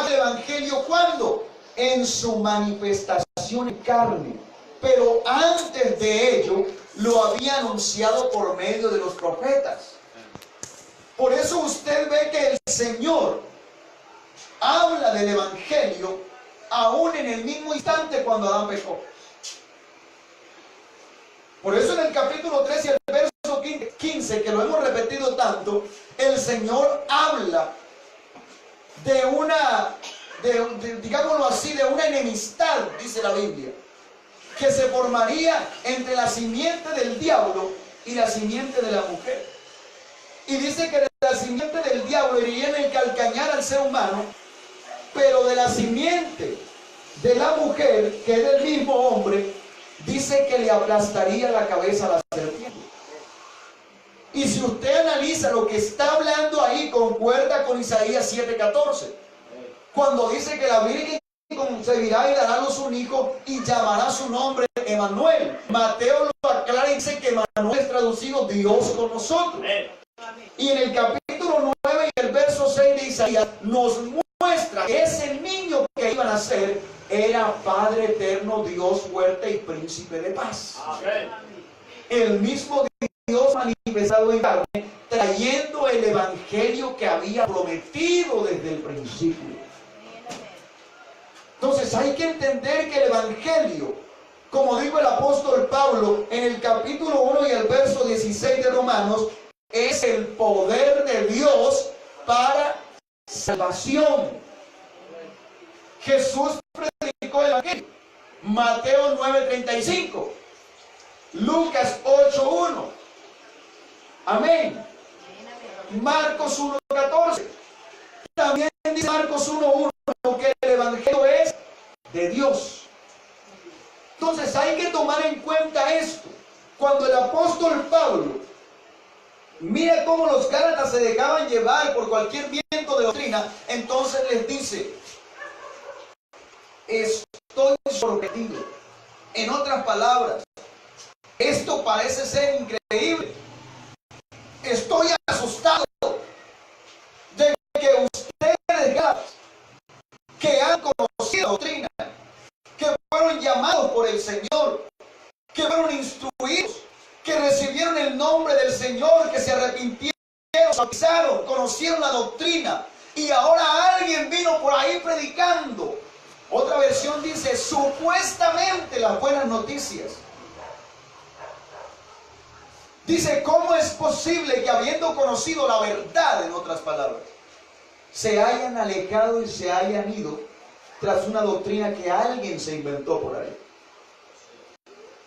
el evangelio ¿cuándo? En su manifestación en carne. Pero antes de ello lo había anunciado por medio de los profetas. Por eso usted ve que el Señor habla del evangelio aún en el mismo instante cuando Adán pecó. Por eso en el capítulo 3 y el verso 15, que lo hemos repetido tanto, el Señor habla de una, digámoslo así, de una enemistad, dice la Biblia, que se formaría entre la simiente del diablo y la simiente de la mujer. Y dice que de la simiente del diablo iría en el calcañar al ser humano, pero de la simiente de la mujer, que es del mismo hombre, dice que le aplastaría la cabeza a la serpiente. Y si usted analiza lo que está hablando ahí, concuerda con Isaías 7:14, cuando dice que la Virgen concebirá y dará a luz un hijo y llamará su nombre Emmanuel. Mateo lo aclara y dice que Emmanuel es traducido Dios con nosotros. Y en el capítulo 9 y el verso 6 de Isaías nos muestra que ese niño que iban a ser era Padre eterno, Dios fuerte y príncipe de paz. Amén. El mismo Dios manifestado en carne, trayendo el evangelio que había prometido desde el principio. Entonces hay que entender que el evangelio, como dijo el apóstol Pablo en el capítulo 1 y el verso 16 de Romanos, es el poder de Dios para salvación. Jesús predicó el evangelio. Mateo 9:35, Lucas 8:1, amén. Marcos 1:14, también dice Marcos 1:1 que el evangelio es de Dios. Entonces hay que tomar en cuenta esto. Cuando el apóstol Pablo mira cómo los gálatas se dejaban llevar por cualquier viento de doctrina, entonces les dice: estoy sorprendido. En otras palabras, esto parece ser increíble. Estoy asustado de que ustedes, gálatas, que han conocido doctrina, que fueron llamados por el Señor, que fueron instruidos, que recibieron el nombre del Señor, que se arrepintieron, se bautizaron, conocieron la doctrina, y ahora alguien vino por ahí predicando. Otra versión dice supuestamente las buenas noticias. Dice, ¿cómo es posible que habiendo conocido la verdad, en otras palabras, se hayan alejado y se hayan ido tras una doctrina que alguien se inventó por ahí?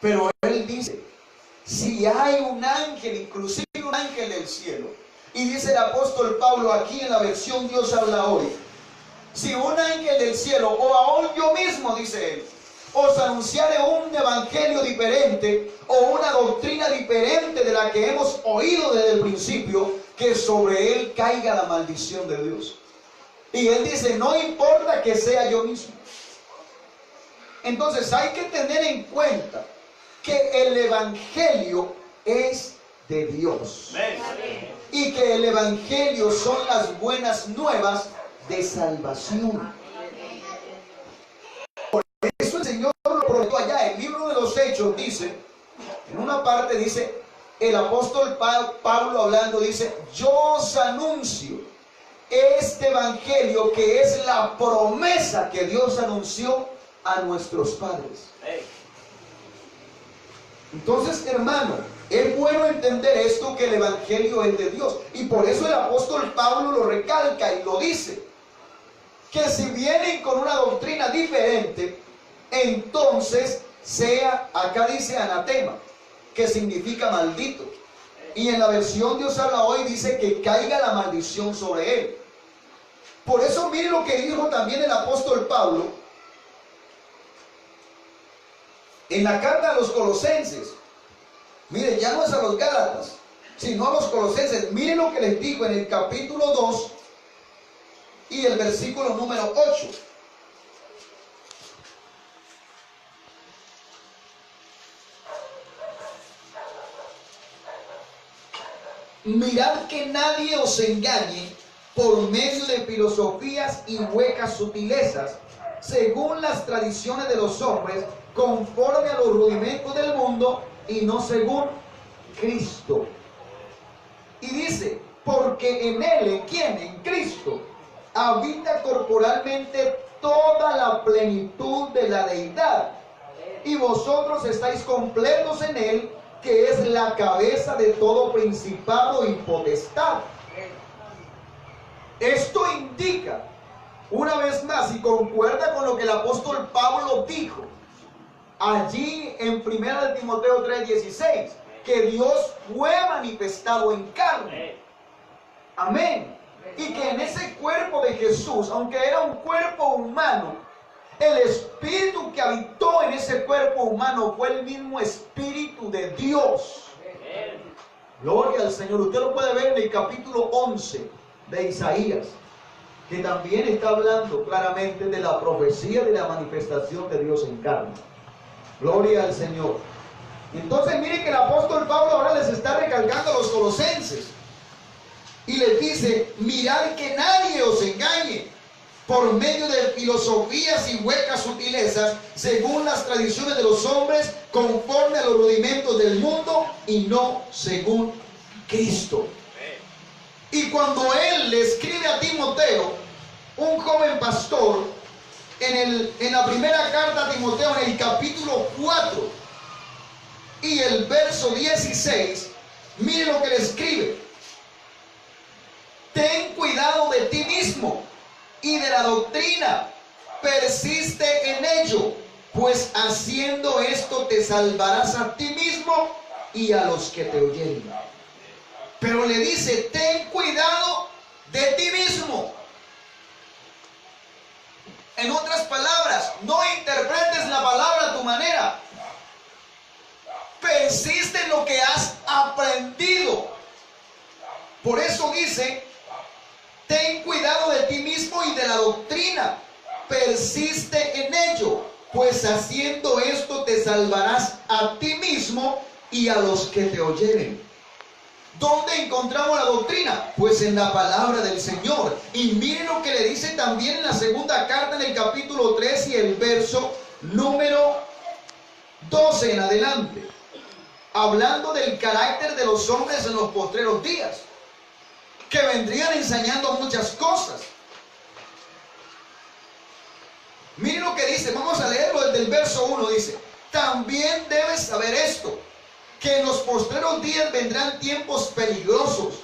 Pero él dice, si hay un ángel, inclusive un ángel del cielo, y dice el apóstol Pablo aquí en la versión Dios habla hoy, si un ángel del cielo, o aún yo mismo, dice él, os anunciare un evangelio diferente o una doctrina diferente de la que hemos oído desde el principio, que sobre él caiga la maldición de Dios. Y él dice, no importa que sea yo mismo. Entonces hay que tener en cuenta que el evangelio es de Dios. Amén. Y que el evangelio son las buenas nuevas de salvación. Por eso el Señor lo prometió allá. El libro de los Hechos dice, en una parte dice, el apóstol Pablo hablando dice, yo os anuncio este evangelio que es la promesa que Dios anunció a nuestros padres. Entonces, hermano, es bueno entender esto, que el evangelio es de Dios. Y por eso el apóstol Pablo lo recalca y lo dice, que si vienen con una doctrina diferente, entonces sea, acá dice anatema, que significa maldito. Y en la versión Dios habla hoy dice que caiga la maldición sobre él. Por eso mire lo que dijo también el apóstol Pablo en la carta a los Colosenses. Mire, ya no es a los Gálatas, sino a los Colosenses. Mire lo que les dijo en el capítulo 2 y el versículo número 8. Mirad que nadie os engañe por medio de filosofías y huecas sutilezas, según las tradiciones de los hombres, conforme a los rudimentos del mundo y no según Cristo. Y dice, porque en Él, ¿en quién? En Cristo, habita corporalmente toda la plenitud de la deidad. Y vosotros estáis completos en Él, que es la cabeza de todo principado y potestad. Esto indica, una vez más, y concuerda con lo que el apóstol Pablo dijo allí en 1 Timoteo 3:16, que Dios fue manifestado en carne. Amén. Y que en ese cuerpo de Jesús, aunque era un cuerpo humano, el espíritu que habitó en ese cuerpo humano fue el mismo espíritu de Dios. Gloria al Señor. Usted lo puede ver en el capítulo 11 de Isaías, que también está hablando claramente de la profecía de la manifestación de Dios en carne. Gloria al Señor. Entonces mire que el apóstol Pablo ahora les está recalcando a los colosenses y les dice, mirad que nadie os engañe por medio de filosofías y huecas sutilezas, según las tradiciones de los hombres, conforme a los rudimentos del mundo y no según Cristo. Y cuando él le escribe a Timoteo, un joven pastor, en la primera carta a Timoteo, en el capítulo 4 y el verso 16, mire lo que le escribe: ten cuidado de ti mismo y de la doctrina, persiste en ello, pues haciendo esto te salvarás a ti mismo y a los que te oyeren. Pero le dice, ten cuidado de ti mismo. En otras palabras, no interpretes la palabra a tu manera. Persiste en lo que has aprendido. Por eso dice, ten cuidado de ti mismo y de la doctrina. Persiste en ello, pues haciendo esto te salvarás a ti mismo y a los que te oyeren. ¿Dónde encontramos la doctrina? Pues en la palabra del Señor. Y miren lo que le dice también en la segunda carta, en el capítulo 3 y el verso número 12 en adelante, hablando del carácter de los hombres en los postreros días, que vendrían enseñando muchas cosas. Miren lo que dice, vamos a leerlo desde el verso 1, dice: también debes saber esto, que en los postreros días vendrán tiempos peligrosos,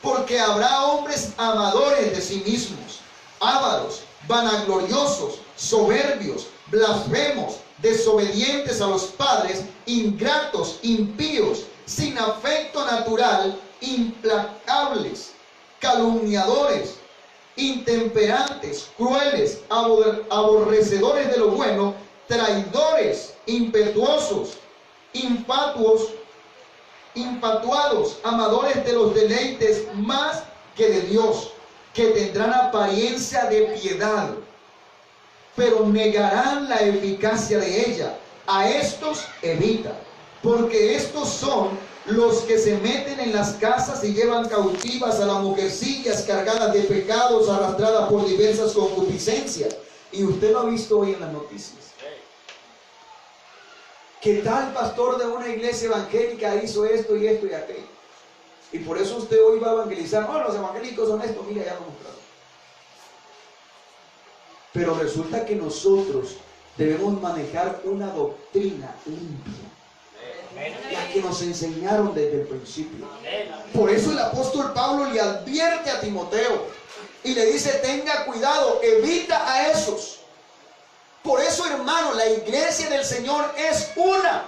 porque habrá hombres amadores de sí mismos, ávaros, vanagloriosos, soberbios, blasfemos, desobedientes a los padres, ingratos, impíos, sin afecto natural, implacables, calumniadores, intemperantes, crueles, aborrecedores de lo bueno, traidores, impetuosos, infatuados, amadores de los deleites más que de Dios, que tendrán apariencia de piedad, pero negarán la eficacia de ella. A estos evita, porque estos son los que se meten en las casas y llevan cautivas a las mujercillas cargadas de pecados, arrastradas por diversas concupiscencias. Y usted lo ha visto hoy en las noticias. ¿Qué tal pastor de una iglesia evangélica hizo esto y esto y aquello? Y por eso usted hoy va a evangelizar. No, los evangélicos son estos, mira, ya lo mostraron. Pero resulta que nosotros debemos manejar una doctrina limpia, la que nos enseñaron desde el principio. Por eso el apóstol Pablo le advierte a Timoteo y le dice, tenga cuidado, evita a esos. Por eso, hermano, la iglesia del Señor es una.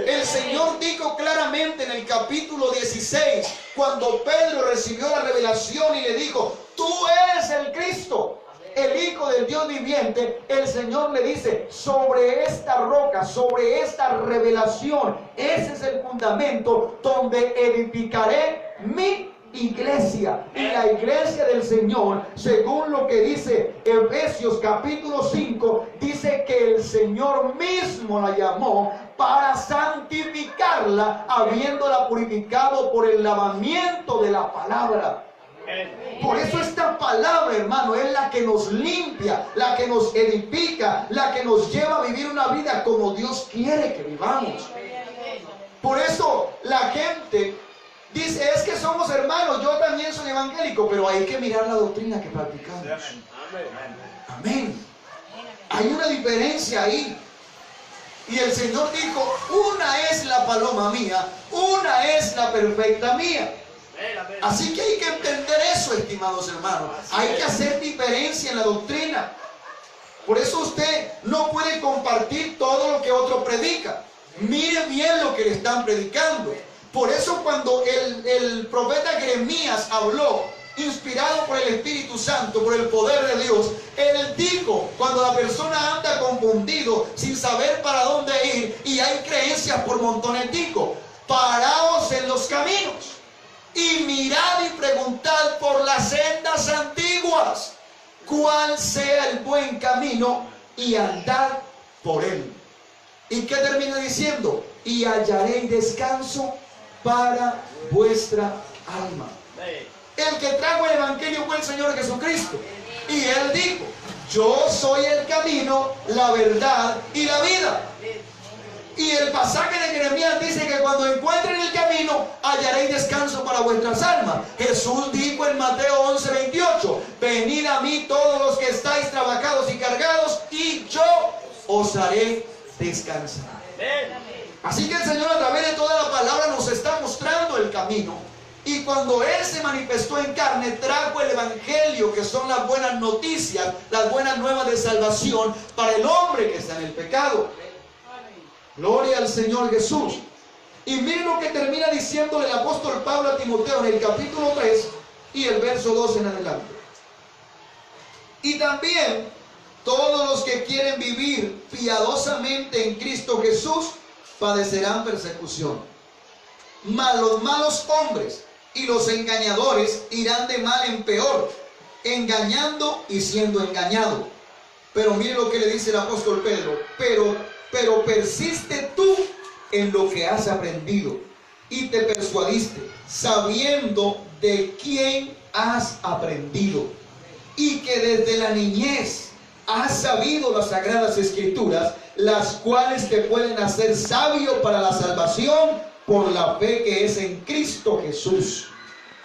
El Señor dijo claramente en el capítulo 16, cuando Pedro recibió la revelación y le dijo, tú eres el Cristo, el Hijo del Dios viviente. El Señor le dice, sobre esta roca, sobre esta revelación, ese es el fundamento donde edificaré mi iglesia. Y la iglesia del Señor, según lo que dice Efesios capítulo 5, dice que el Señor mismo la llamó para santificarla, habiéndola purificado por el lavamiento de la palabra. Por eso esta palabra, hermano, es la que nos limpia, la que nos edifica, la que nos lleva a vivir una vida como Dios quiere que vivamos. Por eso la gente dice, es que somos hermanos, yo también soy evangélico, pero hay que mirar la doctrina que practicamos. Amén. Hay una diferencia ahí. Y el Señor dijo, una es la paloma mía, una es la perfecta mía. Así que hay que entender eso, estimados hermanos. Hay que hacer diferencia en la doctrina. Por eso usted no puede compartir todo lo que otro predica. Mire bien lo que le están predicando. Por eso cuando el profeta Jeremías habló, inspirado por el Espíritu Santo, por el poder de Dios, él dijo, cuando la persona anda confundido, sin saber para dónde ir, y hay creencias por montones, dijo, paraos en los caminos y mirad y preguntad por las sendas antiguas, cuál sea el buen camino, y andad por él. ¿Y qué termina diciendo? Y hallaréis descanso para vuestra alma. El que trajo el evangelio fue el Señor Jesucristo. Y Él dijo, yo soy el camino, la verdad y la vida. Y el pasaje de Jeremías dice que cuando encuentren el camino, hallaréis descanso para vuestras almas. Jesús dijo en Mateo 11:28, venid a mí todos los que estáis trabajados y cargados, y yo os haré descansar. Así que el Señor a través de toda la palabra nos está mostrando el camino. Y cuando Él se manifestó en carne, trajo el evangelio, que son las buenas noticias, las buenas nuevas de salvación para el hombre que está en el pecado. Gloria al Señor Jesús. Y miren lo que termina diciéndole el apóstol Pablo a Timoteo en el capítulo 3 y el verso 2 en adelante. Y también todos los que quieren vivir piadosamente en Cristo Jesús padecerán persecución. Mas los malos hombres y los engañadores irán de mal en peor, engañando y siendo engañados. Pero mire lo que le dice el apóstol Pedro, pero persiste tú en lo que has aprendido y te persuadiste, sabiendo de quién has aprendido, y que desde la niñez has sabido las sagradas escrituras, las cuales te pueden hacer sabio para la salvación por la fe que es en Cristo Jesús.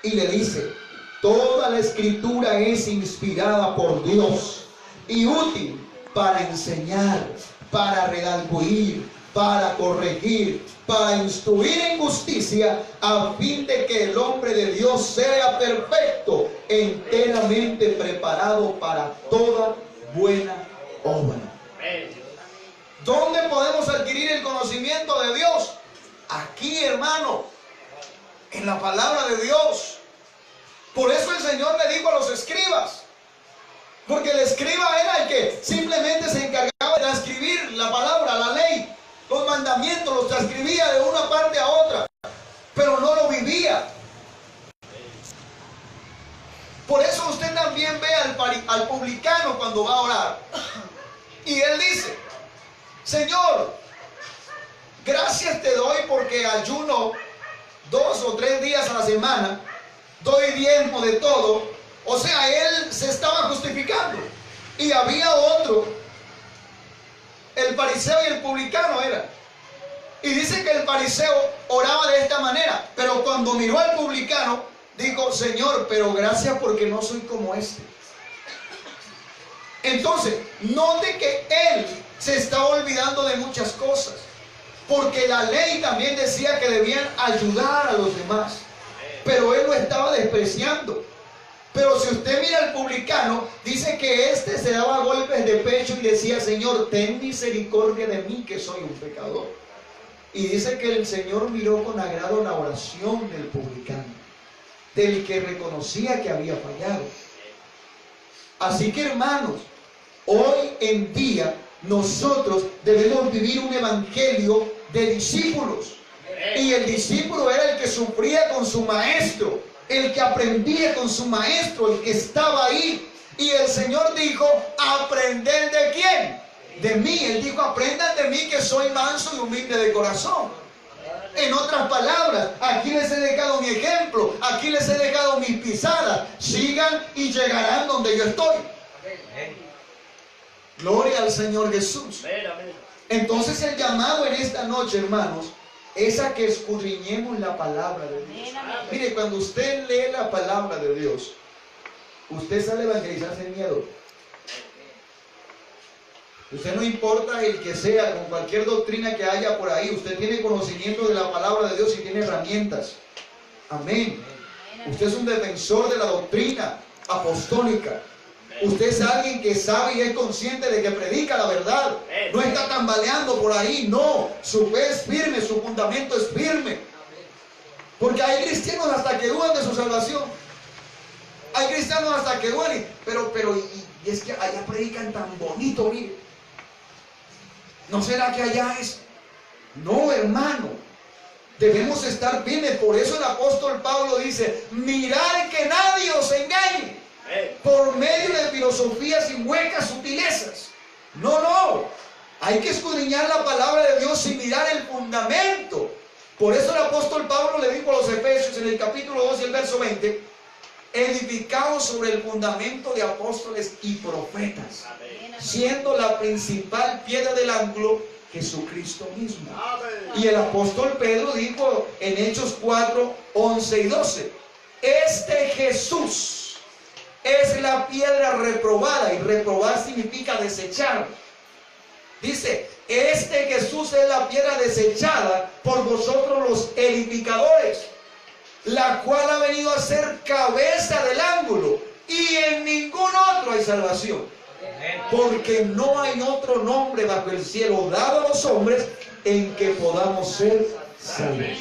Y le dice, toda la escritura es inspirada por Dios y útil para enseñar, para redarguir, para corregir, para instruir en justicia, a fin de que el hombre de Dios sea perfecto, enteramente preparado para toda buena obra. ¿Dónde podemos adquirir el conocimiento de Dios? Aquí, hermano, en la palabra de Dios. Por eso el Señor le dijo a los escribas, porque el escriba era el que simplemente se encargaba de transcribir la palabra, la ley, los mandamientos, los transcribía de una parte a otra, pero no lo vivía. Por eso usted también ve al publicano cuando va a orar, y él dice, Señor, gracias te doy porque ayuno 2 o 3 días a la semana, doy diezmo de todo. O sea, él se estaba justificando. Y había otro, el fariseo y el publicano era. Y dice que el fariseo oraba de esta manera, pero cuando miró al publicano, dijo, Señor, pero gracias porque no soy como este. Entonces, note que él se está olvidando de muchas cosas, porque la ley también decía que debían ayudar a los demás, pero él lo estaba despreciando. Pero si usted mira al publicano, dice que este se daba golpes de pecho y decía, Señor, ten misericordia de mí que soy un pecador. Y dice que el Señor miró con agrado la oración del publicano, del que reconocía que había fallado. Así que, hermanos, hoy en día nosotros debemos vivir un evangelio de discípulos. Y el discípulo era el que sufría con su maestro, el que aprendía con su maestro, el que estaba ahí. Y el Señor dijo, ¿aprender de quién? De mí. Él dijo, aprendan de mí que soy manso y humilde de corazón. En otras palabras, aquí les he dejado mi ejemplo, aquí les he dejado mis pisadas. Sigan y llegarán donde yo estoy. Gloria al Señor Jesús. Entonces el llamado en esta noche, hermanos, es a que escudriñemos la palabra de Dios. Mire, cuando usted lee la palabra de Dios, usted sale a evangelizar sin miedo. Usted no importa el que sea, con cualquier doctrina que haya por ahí, usted tiene conocimiento de la palabra de Dios y tiene herramientas. Amén. Usted es un defensor de la doctrina apostólica. Usted es alguien que sabe y es consciente de que predica la verdad. No está tambaleando por ahí, no. Su fe es firme, su fundamento es firme. Porque hay cristianos hasta que dudan de su salvación. Hay cristianos hasta que dudan, pero y es que allá predican tan bonito, mire. ¿No será que allá es? No, hermano. Debemos estar firmes. Por eso el apóstol Pablo dice: mirad que nadie os engañe por medio de filosofías y huecas sutilezas. No. Hay que escudriñar la palabra de Dios y mirar el fundamento. Por eso el apóstol Pablo le dijo a los Efesios en el capítulo 2 y el verso 20: edificados sobre el fundamento de apóstoles y profetas, siendo la principal piedra del ángulo Jesucristo mismo. Y el apóstol Pedro dijo en Hechos 4, 11 y 12: este Jesús es la piedra reprobada, y reprobar significa desechar. Dice: este Jesús es la piedra desechada por vosotros los edificadores, la cual ha venido a ser cabeza del ángulo, y en ningún otro hay salvación, porque no hay otro nombre bajo el cielo dado a los hombres en que podamos ser salvos.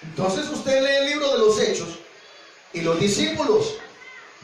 Entonces usted lee el libro de los Hechos, y los discípulos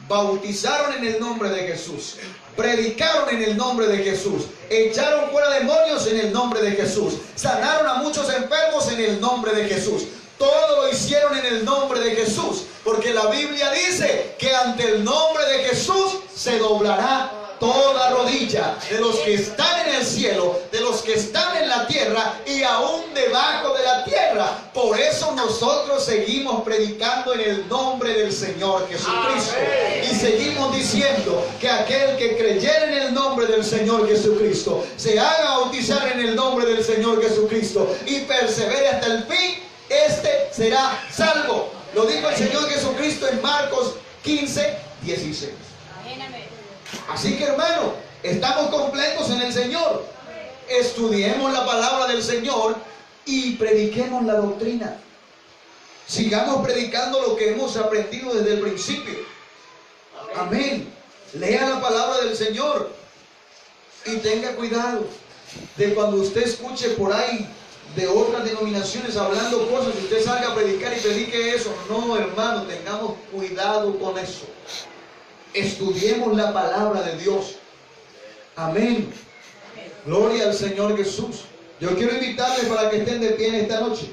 bautizaron en el nombre de Jesús, predicaron en el nombre de Jesús, echaron fuera demonios en el nombre de Jesús, sanaron a muchos enfermos en el nombre de Jesús. Todo lo hicieron en el nombre de Jesús, porque la Biblia dice que ante el nombre de Jesús se doblará toda rodilla, de los que están en el cielo, de los que están en la tierra y aún debajo de la tierra. Por eso nosotros seguimos predicando en el nombre del Señor Jesucristo. Y seguimos diciendo que aquel que creyera en el nombre del Señor Jesucristo, se haga bautizar en el nombre del Señor Jesucristo y persevere hasta el fin, este será salvo. Lo dijo el Señor Jesucristo en Marcos 15, 16. Así que, hermano, estamos completos en el Señor. Estudiemos la palabra del Señor y prediquemos la doctrina. Sigamos predicando lo que hemos aprendido desde el principio. Amén. Lea la palabra del Señor y tenga cuidado de cuando usted escuche por ahí de otras denominaciones hablando cosas y usted salga a predicar y predique eso. No, hermano, tengamos cuidado con eso. Estudiemos la palabra de Dios. Amén. Gloria al Señor Jesús. Yo quiero invitarles para que estén de pie en esta noche.